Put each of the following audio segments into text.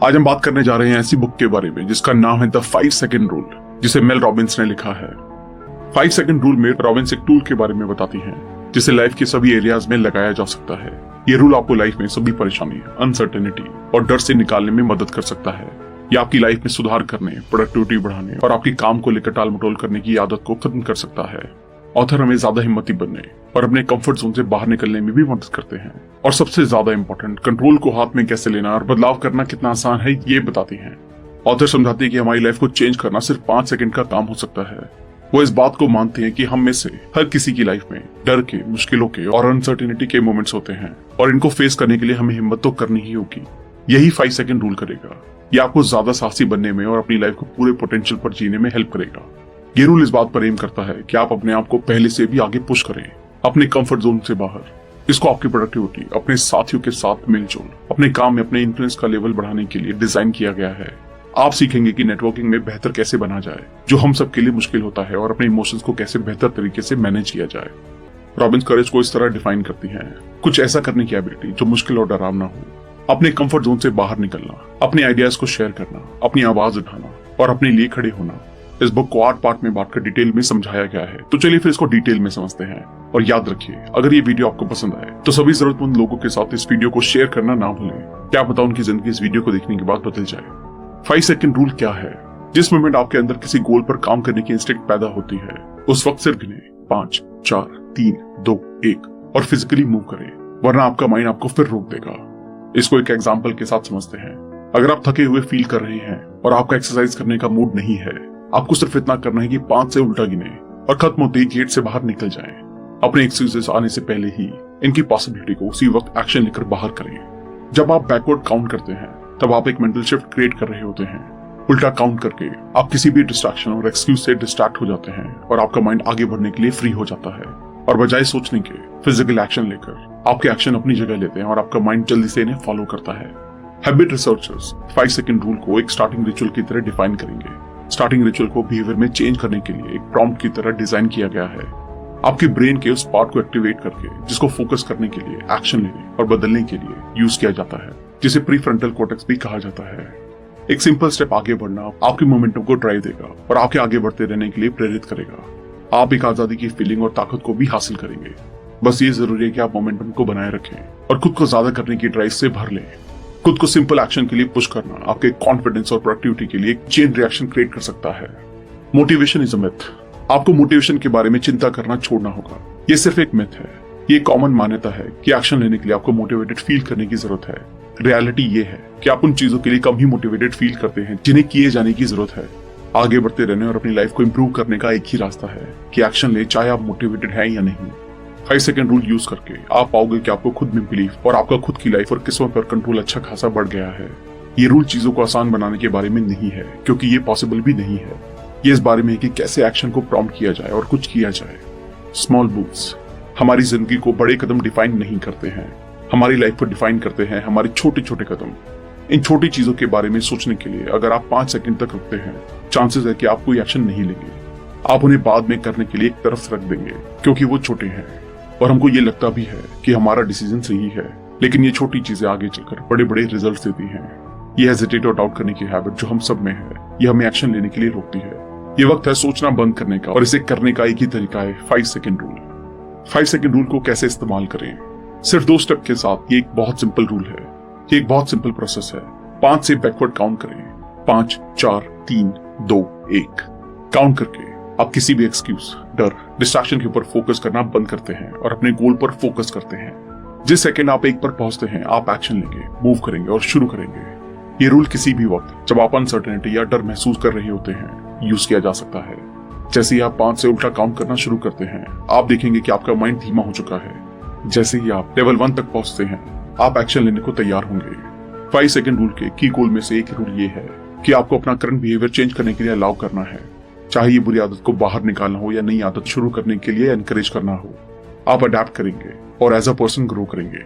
आज हम बात करने जा रहे हैं ऐसी बुक के बारे में जिसका नाम है द 5 सेकंड रूल, जिसे मेल रॉबिन्स ने लिखा है। 5 सेकंड रूल में रॉबिन्स एक टूल के बारे में बताती हैं जिसे लाइफ के सभी एरियाज में लगाया जा सकता है। ये रूल आपको लाइफ में सभी परेशानी, अनसर्टेनिटी और डर से निकालने में मदद कर सकता है। ये आपकी लाइफ में सुधार करने, प्रोडक्टिविटी बढ़ाने और आपकी काम को लेकर टाल मटोल करने की आदत को खत्म कर सकता है। ऑथर हमें ज्यादा हिम्मती बनने और अपने कंफर्ट जोन से बाहर निकलने में भी मदद करते हैं, और सबसे ज्यादा इंपॉर्टेंट, कंट्रोल को हाथ में कैसे लेना और बदलाव करना कितना आसान है ये बताती हैं। ऑथर समझाती है कि हमारी लाइफ को चेंज करना सिर्फ 5 सेकंड का काम हो सकता है। वो इस बात को मानते हैं कि हम में से हर किसी की लाइफ में डर के, मुश्किलों के और अनसर्टेनिटी के मोमेंट्स होते हैं, और इनको फेस करने के लिए हमें हिम्मत तो करनी ही होगी। यही 5 सेकंड रूल करेगा। ये आपको ज्यादा साहसी बनने में और अपनी लाइफ को पूरे पोटेंशियल पर जीने में हेल्प करेगा। ये रूल इस बात पर एम करता है कि आप अपने आप को पहले से भी आगे पुश करें, अपने कंफर्ट जोन से बाहर। इसको आपकी प्रोडक्टिविटी, अपने साथियों के साथ मिलजुल, अपने काम में अपने इन्फ्लुएंस का लेवल बढ़ाने के लिए डिजाइन किया गया है। आप सीखेंगे कि नेटवर्किंग में बेहतर कैसे बना जाए, जो हम सबके लिए मुश्किल होता है, और अपने इमोशंस को कैसे बेहतर तरीके से मैनेज किया जाए। रॉबिन्स करेज को इस तरह डिफाइन करती हैं: कुछ ऐसा करने की एबिलिटी जो मुश्किल और डरावना हो, अपने कंफर्ट जोन से बाहर निकलना, अपने आइडियाज को शेयर करना, अपनी आवाज उठाना और अपने लिए खड़े होना। इस बुक को 8 पार्ट में बांटकर डिटेल में समझाया गया है। तो चलिए फिर इसको डिटेल में समझते हैं। और याद रखिए, अगर ये वीडियो आपको पसंद आए तो सभी जरूरतमंद लोगों के साथ इस वीडियो को शेयर करना ना भूलें। क्या पता उनकी जिंदगी इस वीडियो को देखने के बाद बदल जाए। 5 सेकंड रूल क्या है? जिस मोमेंट आपके अंदर किसी गोल पर काम करने की इंस्टिंक्ट पैदा होती है, उस वक्त सिर्फ गिने 5, 4, 3, 2, 1 और फिजिकली मूव करें, वरना आपका माइंड आपको फिर रोक देगा। इसको एक एग्जाम्पल के साथ समझते हैं। अगर आप थके हुए फील कर रहे हैं और आपका एक्सरसाइज करने का मूड नहीं है, आपको सिर्फ इतना करना है कि 5 से उल्टा गिने और खत्म होते ही गेट से बाहर निकल जाएं। अपने एक्सक्यूजेस आने से पहले ही इनकी पॉसिबिलिटी को उसी वक्त एक्शन लेकर बाहर करें। जब आप बैकवर्ड काउंट करते हैं तब आप एक मेंटल शिफ्ट क्रिएट कर रहे होते हैं। उल्टा काउंट करके आप किसी भी डिस्ट्रैक्शन और एक्सक्यूज से डिस्ट्रैक्ट हो जाते हैं और आपका माइंड आगे बढ़ने के लिए फ्री हो जाता है। और बजाय सोचने के फिजिकल एक्शन लेकर आपके एक्शन अपनी जगह लेते हैं और आपका माइंड जल्दी से इन्हें फॉलो करता है। हैबिट रिसर्चर्स 5 सेकंड रूल को एक स्टार्टिंग रिचुअल की तरह डिफाइन करेंगे। स्टार्टिंग रिचुअल को बिहेवियर में चेंज करने के लिए एक प्रॉम्प्ट की तरह डिजाइन किया गया है। आपके ब्रेन के उस पार्ट को एक्टिवेट करके जिसको फोकस करने के लिए, एक्शन लेने और बदलने के लिए यूज किया जाता है, जिसे प्रीफ्रंटल कॉर्टेक्स भी कहा जाता है। एक सिंपल स्टेप आगे बढ़ना आपके मोमेंटम को ड्राइव देगा और आपके आगे बढ़ते रहने के लिए प्रेरित करेगा। आप एक आजादी की फीलिंग और ताकत को भी हासिल करेंगे। बस ये जरूरी है कि आप मोमेंटम को बनाए रखें और खुद को ज्यादा करने की ड्राइव से भर लें। खुद को सिंपल एक्शन के लिए पुश करना आपके कॉन्फिडेंस और प्रोडक्टिविटी के लिए एक चेन रिएक्शन क्रिएट कर सकता है। Motivation is a myth. आपको मोटिवेशन के बारे में चिंता करना छोड़ना होगा। ये सिर्फ एक मिथ है। ये कॉमन मान्यता है कि एक्शन लेने के लिए आपको मोटिवेटेड फील करने की जरूरत है। रियलिटी ये है कि आप उन चीजों के लिए कम ही मोटिवेटेड फील करते हैं जिन्हें किए जाने की जरूरत है। आगे बढ़ते रहने और अपनी लाइफ को इंप्रूव करने का एक ही रास्ता है कि एक्शन ले, चाहे आप मोटिवेटेड हैं या नहीं। 5 सेकंड रूल यूज करके आप पाओगे कि आपको खुद में बिलीफ और आपका खुद की लाइफ और किस्मत पर कंट्रोल अच्छा खासा बढ़ गया है। ये रूल चीजों को आसान बनाने के बारे में नहीं है, क्योंकि ये पॉसिबल भी नहीं है। ये इस बारे में है कि कैसे एक्शन को प्रॉम्प्ट किया जाए और कुछ किया जाए। स्मॉल मूव्स हमारी जिंदगी को बड़े कदम डिफाइन नहीं करते हैं, हमारी लाइफ को डिफाइन करते हैं हमारे छोटे छोटे कदम। इन छोटी चीजों के बारे में सोचने के लिए अगर आप 5 सेकंड तक रुकते हैं, चांसेस है कि आप कोई एक्शन नहीं लेंगे। आप उन्हें बाद में करने के लिए एक तरफ रख देंगे क्योंकि वो छोटे हैं और हमको ये लगता भी है कि हमारा डिसीजन सही है, लेकिन ये छोटी चीजें आगे चलकर बड़े बड़े रिजल्ट देती हैं। ये हेजिटेट और डाउट करने की हैबिट जो हम सब में है, ये हमें एक्शन लेने के लिए रोकती है। ये वक्त है सोचना बंद करने का, और इसे करने का एक ही तरीका है 5 सेकंड रूल। 5 सेकंड रूल को कैसे इस्तेमाल करें? सिर्फ 2 स्टेप के साथ ये एक बहुत सिंपल रूल है। ये एक बहुत सिंपल प्रोसेस है। 5 से बैकवर्ड काउंट करें। 5, 4, 3, 2, 1 काउंट करके आप किसी भी एक्सक्यूज, डर, डिस्ट्रैक्शन के ऊपर फोकस करना बंद करते हैं और अपने गोल पर फोकस करते हैं। जिस सेकंड आप 1 पर पहुंचते हैं, आप एक्शन लेंगे, मूव करेंगे और शुरू करेंगे। ये रूल किसी भी वक्त जब आप अनसर्टेनिटी या डर महसूस कर रहे होते हैं यूज किया जा सकता है। जैसे ही आप 5 से उल्टा काउंट करना शुरू करते हैं, आप देखेंगे कि आपका माइंड धीमा हो चुका है। जैसे ही आप लेवल 1 तक पहुंचते हैं, आप एक्शन लेने को तैयार होंगे। 5 सेकंड रूल के की गोल में से एक रूल ये है कि आपको अपना करंट बिहेवियर चेंज करने के लिए अलाउ करना है। चाहे ये बुरी आदत को बाहर निकालना हो या नई आदत शुरू करने के लिए एनकरेज करना हो, आप अडेप्ट करेंगे और एज अ पर्सन ग्रो करेंगे।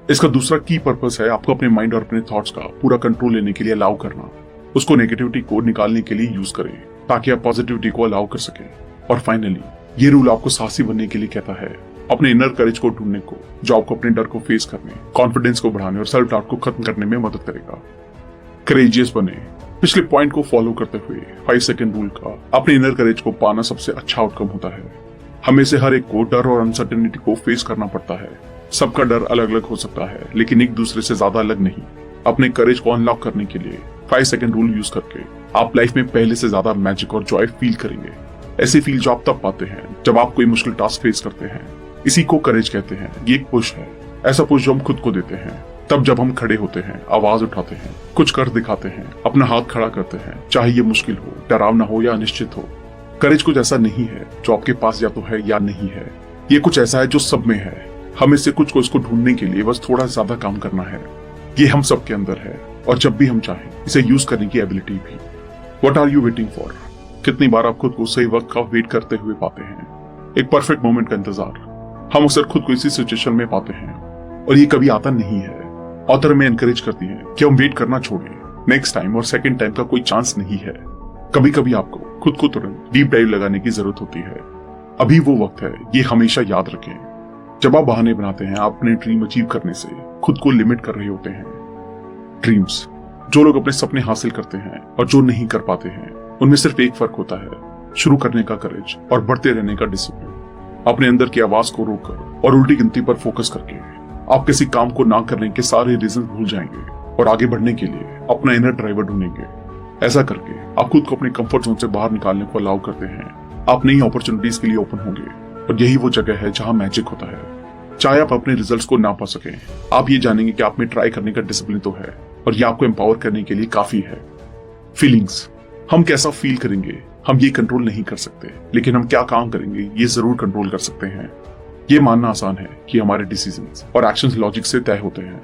इसका दूसरा की पर्पस है आपको अपने माइंड और अपने थॉट्स का पूरा कंट्रोल लेने के लिए अलाउ करना। उसको नेगेटिविटी को निकालने के लिए यूज करें ताकि आप पॉजिटिविटी को अलाउ कर सकें। और फाइनली ये रूल आपको साहसी बनने के लिए कहता है, अपने इनर करेज को ढूंढने को, जो आपको अपने डर को फेस करने, कॉन्फिडेंस को बढ़ाने और सेल्फ डाउट को खत्म करने में मदद करेगा। करेजियस बने। पिछले पॉइंट को फॉलो करते हुए 5 सेकंड रूल का अपने इनर करेज को पाना सबसे अच्छा आउटकम होता है। हमें से हर एक को डर और अनसर्टेनिटी को फेस करना पड़ता है। सबका डर अलग अलग हो सकता है, लेकिन एक दूसरे से ज्यादा अलग नहीं। अपने करेज को अनलॉक करने के लिए 5 सेकंड रूल यूज करके आप लाइफ में पहले से ज्यादा मैजिक और जॉय फील करेंगे। ऐसे फील जो आप तब पाते हैं जब आप कोई मुश्किल टास्क फेस करते हैं। इसी को करेज कहते हैं। ये एक पुश है, ऐसा पुश जो हम खुद को देते हैं तब जब हम खड़े होते हैं, आवाज उठाते हैं, कुछ कर दिखाते हैं, अपना हाथ खड़ा करते हैं, चाहे ये मुश्किल हो, डरावना हो या अनिश्चित हो। करेज कुछ ऐसा नहीं है जो आपके पास या तो है या नहीं है। ये कुछ ऐसा है जो सब में है। हमें से कुछ को इसको ढूंढने के लिए बस थोड़ा ज्यादा काम करना है। ये हम सब के अंदर है और जब भी हम चाहें इसे यूज करने की एबिलिटी भी। What are you waiting for? कितनी बार आप खुद को सही वक्त का वेट करते हुए पाते हैं, एक परफेक्ट मोमेंट का इंतजार। हम अक्सर खुद को इसी सिचुएशन में पाते हैं और ये कभी आता नहीं है। ऑथर में एनकरेज करती है कि हम वेट करना छोड़ें। नेक्स्ट टाइम और सेकंड टाइम का कोई चांस नहीं है। कभी कभी आपको खुद को तुरंत डीप डाइव लगाने की जरूरत होती है। अभी वो वक्त है, ये हमेशा याद रखें। जब आप बहाने बनाते हैं, आप अपने ड्रीम अचीव करने से खुद को लिमिट कर रहे होते हैं। ड्रीम्स, जो लोग अपने सपने हासिल करते हैं और जो नहीं कर पाते हैं, उनमें सिर्फ एक फर्क होता है, शुरू करने का करेज और बढ़ते रहने का डिसिप्लिन। अपने अंदर की आवाज को रोककर और उल्टी गिनती पर फोकस करके आप किसी काम को ना करने के सारे रीजन भूल जाएंगे और आगे बढ़ने के लिए अपना इनर ड्राइवर ढूंढेंगे। ऐसा करके आप खुद को अपने कंफर्ट जोन से बाहर निकालने को अलाउ करते हैं। आप नई अपॉर्चुनिटीज के लिए ओपन होंगे और यही वो जगह है जहां मैजिक होता है। चाहे आप अपने रिजल्ट्स को ना पा सकें, आप ये जानेंगे कि आप में ट्राई करने का डिसिप्लिन तो है और ये आपको एम्पावर करने के लिए काफी है। फीलिंग्स, हम कैसा फील करेंगे हम ये कंट्रोल नहीं कर सकते, लेकिन हम क्या काम करेंगे ये जरूर कंट्रोल कर सकते हैं। ये मानना आसान है कि हमारे डिसीजंस और एक्शंस लॉजिक से तय होते हैं,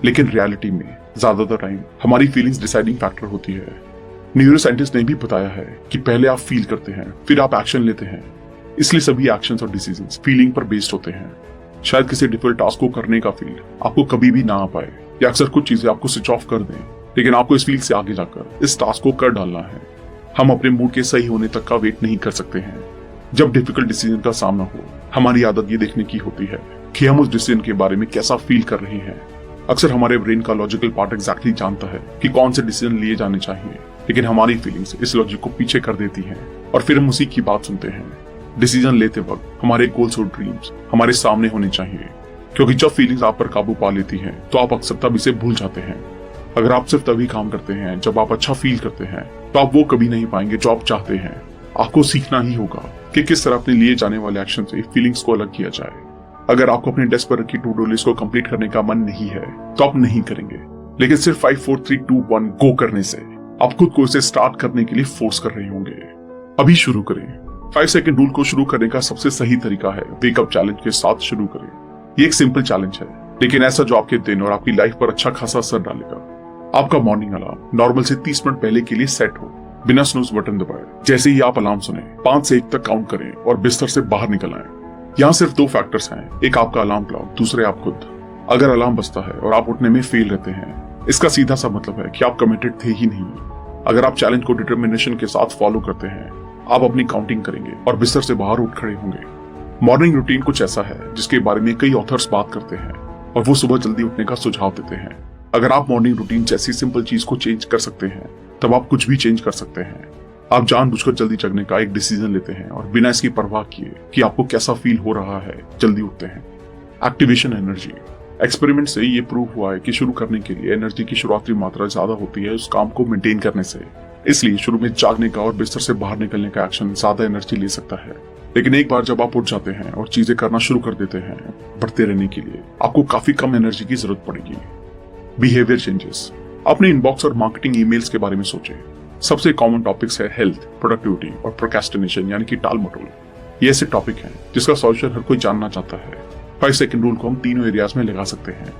लेकिन रियलिटी में ज्यादातर टाइम हमारी फीलिंग्स डिसाइडिंग फैक्टर होती है। न्यूरो साइंटिस्ट ने भी बताया है कि पहले आप फील करते हैं, फिर आप एक्शन लेते हैं। इसलिए सभी एक्शंस और डिसीजंस फीलिंग पर बेस्ड होते हैं। शायद किसी डिफिकल्ट टास्क को करने का फील आपको कभी भी ना आ पाए, या अक्सर कुछ चीजें आपको स्विच ऑफ कर दें, लेकिन आपको इस फील से आगे जाकर इस टास्क को कर डालना है। हम अपने मूड के सही होने तक का वेट नहीं कर सकते हैं। जब डिफिकल्ट डिसीजन का सामना हो, हमारी आदत ये देखने की होती है कि हम उस डिसीजन के बारे में कैसा फील कर रहे हैं। अक्सर हमारे ब्रेन का लॉजिकल पार्ट एग्जैक्टली जानता है कि कौन से डिसीजन लिए जाने चाहिए, लेकिन हमारी फीलिंग्स इस लॉजिक को पीछे कर देती हैं और फिर हम उसी की बात सुनते हैं। डिसीजन लेते वक्त हमारे गोल्स और ड्रीम्स हमारे सामने होने चाहिए, क्योंकि जब फीलिंग्स आप पर काबू पा लेती हैं तो आप अक्सर तब इसे भूल जाते हैं। अगर आप सिर्फ तभी काम करते हैं जब आप अच्छा फील करते हैं, तो आप वो कभी नहीं पाएंगे जो आप चाहते हैं। आपको सीखना ही होगा कि किस तरह अपने लिए जाने वाले एक्शन से फीलिंग्स को अलग किया जाए। अगर आपको अपने डेस्क पर रखी टू डू लिस्ट को कंप्लीट करने का मन नहीं है तो आप नहीं करेंगे, लेकिन सिर्फ 5 4 3 2 1 गो करने से आप खुद को इसे स्टार्ट करने के लिए फोर्स कर रहे होंगे। अभी शुरू करें। 5 सेकंड रूल को शुरू करने का सबसे सही तरीका है वेकअप चैलेंज के साथ शुरू करें। ये एक सिंपल चैलेंज है, लेकिन ऐसा जो आपके दिन और आपकी लाइफ पर अच्छा खासा असर डालेगा। आपका मॉर्निंग अलार्म नॉर्मल से 30 मिनट पहले के लिए सेट हो, बिना स्नूज बटन दबाए। जैसे ही आप अलार्म सुने 5 से 1 तक काउंट करें और बिस्तर से बाहर निकल आए। यहाँ सिर्फ 2 फैक्टर्स हैं, एक आपका अलार्म क्लॉक, दूसरे आप खुद। अगर अलार्म बजता है और आप उठने में फेल रहते हैं, इसका सीधा सा मतलब है कि आप कमिटेड थे ही नहीं। अगर आप चैलेंज को डिटर्मिनेशन के साथ फॉलो करते हैं, आप अपनी काउंटिंग करेंगे और बिस्तर से बाहर उठ खड़े होंगे। मॉर्निंग रूटीन कुछ ऐसा है जिसके बारे में कई ऑथर्स बात करते हैं और वो सुबह जल्दी उठने का सुझाव देते हैं। अगर आप मॉर्निंग रूटीन जैसी सिंपल चीज को चेंज कर सकते हैं, तब आप कुछ भी चेंज कर सकते हैं। आप जानबूझकर जल्दी जगने का एक डिसीजन लेते हैं और बिना इसकी परवाह किए कि आपको कैसा फील हो रहा है, जल्दी उठते हैं। एक्टिवेशन एनर्जी, एक्सपेरिमेंट से ये प्रूव हुआ है कि शुरू करने के लिए एनर्जी की शुरुआती मात्रा ज्यादा होती है उस काम को मेंटेन करने से। इसलिए शुरू में जागने का और बिस्तर से बाहर निकलने का एक्शन ज्यादा एनर्जी ले सकता है, लेकिन एक बार जब आप उठ जाते हैं और चीजें करना शुरू कर देते हैं, बढ़ते रहने के लिए आपको काफी कम एनर्जी की जरूरत पड़ेगी। बिहेवियर चेंजेस, अपने इनबॉक्स और मार्केटिंग ईमेल्स के बारे में सोचें। सबसे कॉमन टॉपिक्स है हेल्थ, प्रोडक्टिविटी और प्रोक्रेस्टिनेशन यानी कि टाल मटोल। ये ऐसे टॉपिक हैं जिसका सॉल्यूशन हर कोई जानना चाहता है। 5 सेकंड रूल को हम तीनों एरियाज में लगा सकते हैं।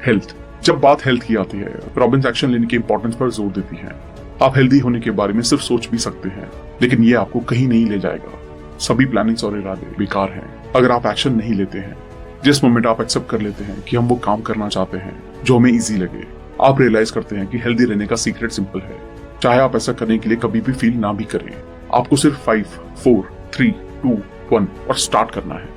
हेल्थ, जब बात हेल्थ की आती है, रॉबिन्स एक्शन लेने की इंपॉर्टेंस पर जोर देती है। आप हेल्दी होने के बारे में सिर्फ सोच भी सकते हैं, लेकिन ये आपको कहीं नहीं ले जाएगा। सभी प्लानिंग्स और इरादे बेकार हैं अगर आप एक्शन नहीं लेते हैं। जिस मोमेंट आप एक्सेप्ट कर लेते हैं कि हम वो काम करना चाहते हैं जो हमें इजी लगे, आप रियलाइज करते हैं कि हेल्दी रहने का सीक्रेट सिंपल है। चाहे आप ऐसा करने के लिए कभी भी फील ना भी करें, आपको सिर्फ 5 4 3 2 1 और स्टार्ट करना है।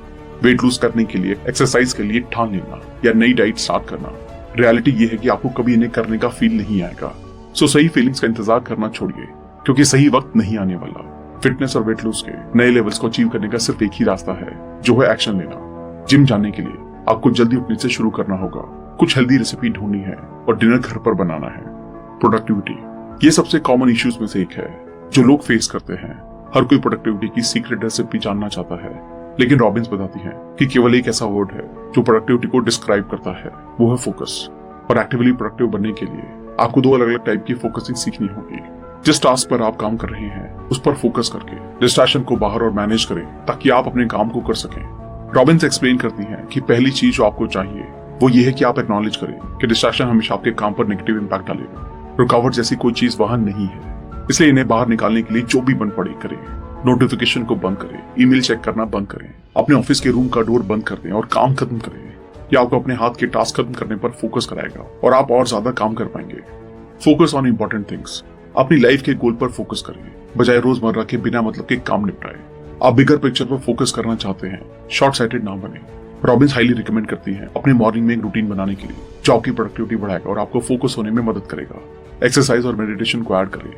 वेट लूज करने के लिए, एक्सरसाइज के लिए ठान लेना या नई डाइट स्टार्ट करना। रियलिटी ये है कि आपको कभी इन्हें करने का फील नहीं आएगा। सो सही फीलिंग्स का इंतजार करना छोड़िए, क्योंकि सही वक्त नहीं आने वाला। फिटनेस और वेट लूज के नए लेवल्स को अचीव करने का सिर्फ एक ही रास्ता है, जो है एक्शन लेना। जिम जाने के लिए आपको जल्दी उठने से शुरू करना होगा, कुछ हेल्दी रेसिपी ढूंढनी है और डिनर घर पर बनाना है। प्रोडक्टिविटी, ये सबसे कॉमन इश्यूज में से एक है जो लोग फेस करते हैं। हर कोई प्रोडक्टिविटी की सीक्रेट रेसिपी जानना चाहता है, लेकिन रॉबिन्स बताती है कि केवल एक ऐसा वर्ड है जो प्रोडक्टिविटी को डिस्क्राइब करता है, वो है फोकस। और एक्टिवली प्रोडक्टिव बनने के लिए आपको 2 अलग अलग टाइप की फोकसिंग सीखनी होगी। जिस टास्क पर आप काम कर रहे हैं उस पर फोकस करके डिस्ट्रैक्शन को बाहर और मैनेज करें, ताकि आप अपने काम को कर सकें। रॉबिन्स एक्सप्लेन करती हैं कि पहली चीज जो आपको चाहिए वो ये है कि आप एक्नॉलेज करें कि डिस्ट्रैक्शन हमेशा आपके काम पर नेगेटिव इंपैक्ट डालेगा। रुकावट जैसी कोई चीज वहां नहीं है, इसलिए इन्हें बाहर निकालने के लिए जो भी बन पड़े करें। नोटिफिकेशन को बंद करें, ईमेल चेक करना बंद करें, अपने ऑफिस के रूम का डोर बंद कर दें और काम खत्म करें। यह आपको अपने हाथ के टास्क खत्म करने पर फोकस कराएगा और आप और ज्यादा काम कर पाएंगे। फोकस ऑन इंपॉर्टेंट थिंग्स, अपनी लाइफ के गोल पर फोकस करें, बजाय रोजमर्रा के बिना मतलब के काम निपटाए। आप बिगर पिक्चर पर फोकस करना चाहते हैं, शॉर्ट साइटेड ना बने। रॉबिन्स हाईली रिकमेंड करती हैं अपने मॉर्निंग में एक रूटीन बनाने के लिए, जो आपकी प्रोडक्टिविटी बढ़ाएगा और आपको फोकस होने में मदद करेगा। एक्सरसाइज और मेडिटेशन को ऐड करें,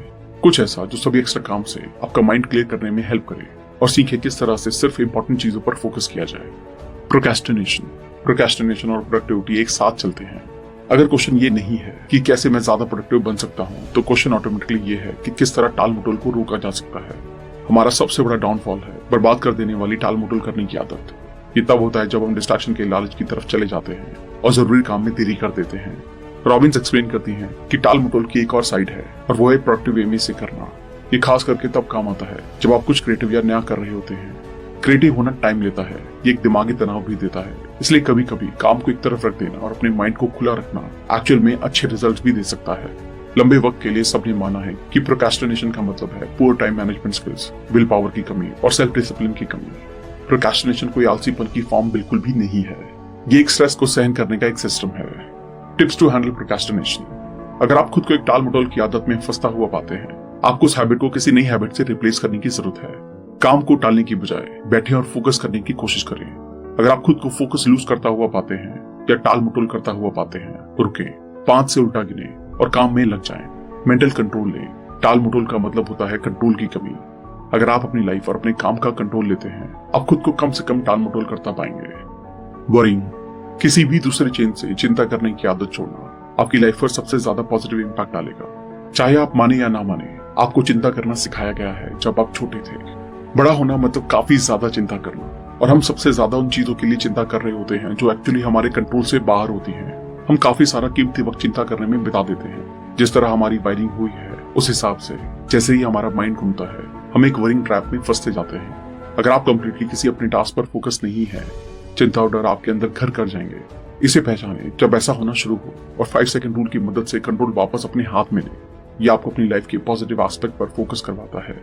कुछ ऐसा जो सभी एक्स्ट्रा काम से आपका माइंड क्लियर करने में हेल्प करे, और सीखें किस तरह से सिर्फ इंपॉर्टेंट चीजों पर फोकस किया जाए। प्रोक्रेस्टिनेशन और प्रोडक्टिविटी एक साथ चलते हैं। अगर क्वेश्चन ये नहीं है कि कैसे मैं ज्यादा प्रोडक्टिव बन सकता हूँ, तो क्वेश्चन ऑटोमेटिकली ये है कि किस तरह टाल मटोल को रोका जा सकता है। हमारा सबसे बड़ा डाउनफॉल है बर्बाद कर देने वाली टाल मटोल करने की आदत। ये तब होता है जब हम डिस्ट्रैक्शन के लालच की तरफ चले जाते हैं और जरूरी काम में देरी कर देते हैं। रॉबिन्स एक्सप्लेन करती हैं कि टाल मटोल की एक और साइड है, और वो है प्रोडक्टिव वे में से करना। ये खास करके तब काम आता है जब आप कुछ क्रिएटिव या नया कर रहे होते हैं। क्रिएटिव होना टाइम लेता है, ये एक दिमागी तनाव भी देता है, इसलिए कभी कभी काम को एक तरफ रख देना और अपने माइंड को खुला रखना एक्चुअल में अच्छे रिजल्ट भी दे सकता है। लंबे वक्त के लिए सबने माना है कि प्रोक्रेस्टिनेशन का मतलब है poor time management skills, will power की कमी और सेल्फ डिसिप्लिन की कमी। प्रोक्रेस्टिनेशन कोई आलसीपन की फॉर्म बिल्कुल भी नहीं है, ये एक स्ट्रेस को सहन करने का एक सिस्टम है। टिप्स टू हैंडल प्रोक्रेस्टिनेशन, अगर आप खुद को एक टाल मटोल की आदत में फंसता हुआ पाते हैं, आपको उस हैबिट को किसी नई हैबिट से रिप्लेस करने की जरूरत है। काम को टालने की बजाय बैठे और फोकस करने की कोशिश करें। अगर आप खुद को फोकस लूज करता हुआ पाते हैं या टाल मटोल करता हुआ पाते हैं, तो रुकें, 5 से उल्टा गिने और काम में लग जाएं। मेंटल कंट्रोल लें, टाल मटोल का मतलब होता है कंट्रोल की कमी। अगर आप अपनी लाइफ और अपने काम का कंट्रोल लेते हैं, आप खुद को कम से कम टाल मटोल करता पाएंगे। वरिंग, किसी भी दूसरे चीज से चिंता करने की आदत छोड़ना आपकी लाइफ पर सबसे ज्यादा पॉजिटिव इंपैक्ट डालेगा। चाहे आप माने या ना माने, आपको चिंता करना सिखाया गया है जब आप छोटे थे। बड़ा होना मतलब काफी ज्यादा चिंता करना, और हम सबसे ज्यादा उन चीजों के लिए चिंता कर रहे होते हैं जो एक्चुअली हमारे कंट्रोल से बाहर होती हैं। हम काफी सारा कीमती वक्त चिंता करने में बिता देते हैं। जिस तरह हमारी वायरिंग हुई है उस हिसाब से जैसे ही हमारा माइंड घूमता है, हम एक वरिंग ट्रैप में फंसते जाते हैं। अगर आप कंप्लीटली किसी अपने टास्क पर फोकस नहीं है, चिंता और डर आपके अंदर घर कर जाएंगे। इसे पहचाने जब ऐसा होना शुरू हो और 5 सेकंड रूल की मदद से कंट्रोल वापस अपने हाथ में ले। ये आपको अपनी लाइफ के पॉजिटिव एस्पेक्ट पर फोकस करवाता है।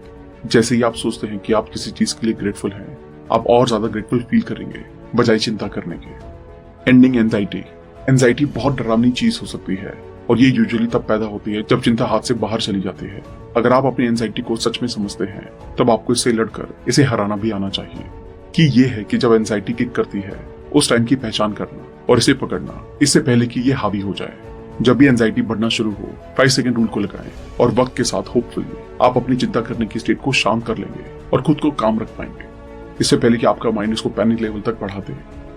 जैसे ही आप सोचते हैं कि आप किसी चीज के लिए ग्रेटफुल हैं, आप और ज्यादा ग्रेटफुल फील करेंगे बजाय चिंता करने के। एंडिंग एंजाइटी, एंजाइटी बहुत डरावनी चीज हो सकती है, और ये यूजुअली तब पैदा होती है जब चिंता हाथ से बाहर चली जाती है। अगर आप अपनी एंजाइटी को सच में समझते हैं, तब आपको इससे लड़कर इसे हराना भी आना चाहिए। कि ये है कि जब एंजाइटी किक करती है, उस टाइम की पहचान करना और इसे पकड़ना, इससे पहले कि ये हावी हो जाए। जब भी एंजाइटी बढ़ना शुरू हो, 5 सेकंड रूल को लगाएं, और वक्त के साथ होपफुली आप अपनी चिंता करने की स्टेट को शांत कर लेंगे और खुद को काम रख पाएंगे। इससे पहले कि आपका माइंड इसको पैनिक लेवल तक बढ़ा दे,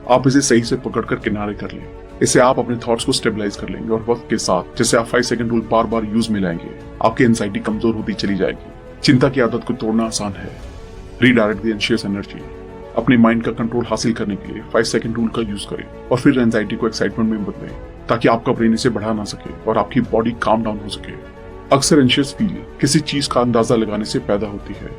आप इसे सही से पकड़कर किनारे कर लें। इससे आप अपने थॉट्स को स्टेबलाइज कर लेंगे, और वक्त के साथ जैसे आप 5 सेकंड रूल बार बार यूज में लाएंगे, आपकी एंजाइटी कमजोर होती चली जाएगी। चिंता की आदत को तोड़ना आसान है। रीडायरेक्ट द एंशियस एनर्जी, अपने माइंड का कंट्रोल हासिल करने के लिए 5 सेकंड रूल का यूज करें, और फिर एंजाइटी को एक्साइटमेंट में बदलें, ताकि आपका ब्रेन इसे बढ़ा ना सके और आपकी बॉडी काम डाउन हो सके। अक्सर एंशियस फील किसी चीज का अंदाजा लगाने से पैदा होती है,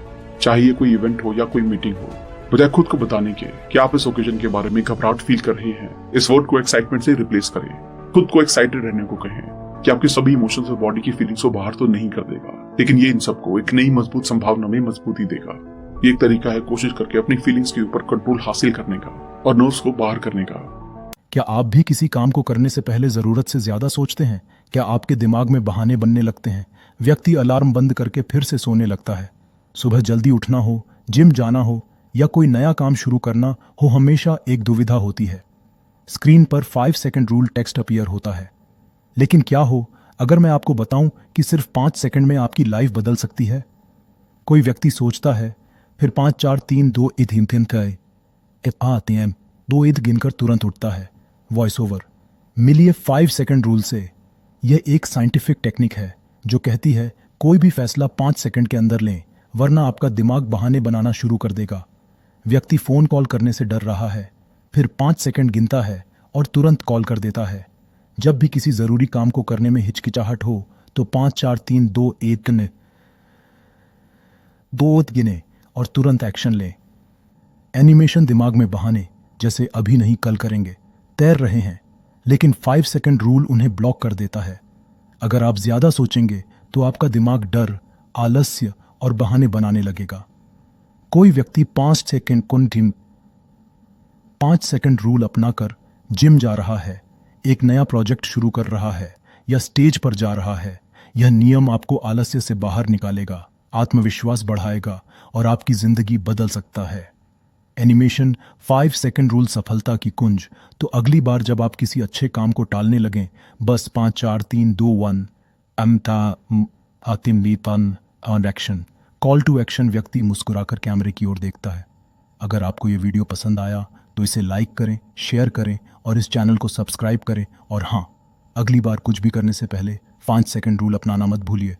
चाहे ये कोई इवेंट हो या कोई मीटिंग हो। बजाय खुद को बताने के कि आप इस ओकेजन के बारे में घबराहट फील कर रहे हैं, इस वर्ड को एक्साइटमेंट से रिप्लेस करें। खुद को एक्साइटेड रहने को कहें कि आपके सभी इमोशंस और बॉडी की फीलिंग्स को बाहर तो नहीं कर देगा, लेकिन ये इन सबको एक नई मजबूत संभावना में मजबूती देगा। ये एक तरीका है कोशिश करके अपनी फीलिंग्स के ऊपर कंट्रोल हासिल करने का और नर्व्स को बाहर करने का। क्या आप भी किसी काम को करने से पहले जरूरत से ज्यादा सोचते हैं? क्या आपके दिमाग में बहाने बनने लगते हैं? व्यक्ति अलार्म बंद करके फिर से सोने लगता है। सुबह जल्दी उठना हो, जिम जाना हो या कोई नया काम शुरू करना हो, हमेशा एक दुविधा होती है। स्क्रीन पर 5 सेकंड रूल टेक्स्ट अपीयर होता है, लेकिन क्या हो अगर मैं आपको बताऊं कि सिर्फ 5 सेकंड में आपकी लाइफ बदल सकती है। कोई व्यक्ति सोचता है, फिर 5 4 3 2 1 3 आते हैं 2 ईद गिनकर तुरंत उठता है। वॉइस ओवर मिलिए 5 सेकंड रूल से। यह एक साइंटिफिक टेक्निक है जो कहती है कोई भी फैसला 5 सेकंड के अंदर लें, वरना आपका दिमाग बहाने बनाना शुरू कर देगा। व्यक्ति फोन कॉल करने से डर रहा है, फिर 5 सेकंड गिनता है और तुरंत कॉल कर देता है। जब भी किसी जरूरी काम को करने में हिचकिचाहट हो तो 5 4 3 2 1 गिने और तुरंत एक्शन लें। एनिमेशन दिमाग में बहाने जैसे अभी नहीं कल करेंगे तैर रहे हैं, लेकिन 5 सेकंड रूल उन्हें ब्लॉक कर देता है। अगर आप ज्यादा सोचेंगे तो आपका दिमाग डर, आलस्य और बहाने बनाने लगेगा। कोई व्यक्ति 5 सेकंड रूल अपनाकर जिम जा रहा है, एक नया प्रोजेक्ट शुरू कर रहा है या स्टेज पर जा रहा है। यह नियम आपको आलस्य से बाहर निकालेगा, आत्मविश्वास बढ़ाएगा और आपकी जिंदगी बदल सकता है। एनिमेशन 5 सेकंड रूल सफलता की कुंज। तो अगली बार जब आप किसी अच्छे काम को टालने लगें, बस 5 4 3 2 1 अमता आतिम on action. Call to action. व्यक्ति मुस्कुराकर कैमरे की ओर देखता है। अगर आपको ये वीडियो पसंद आया तो इसे लाइक करें, शेयर करें और इस चैनल को सब्सक्राइब करें। और हाँ, अगली बार कुछ भी करने से पहले 5 सेकंड रूल अपनाना मत भूलिए।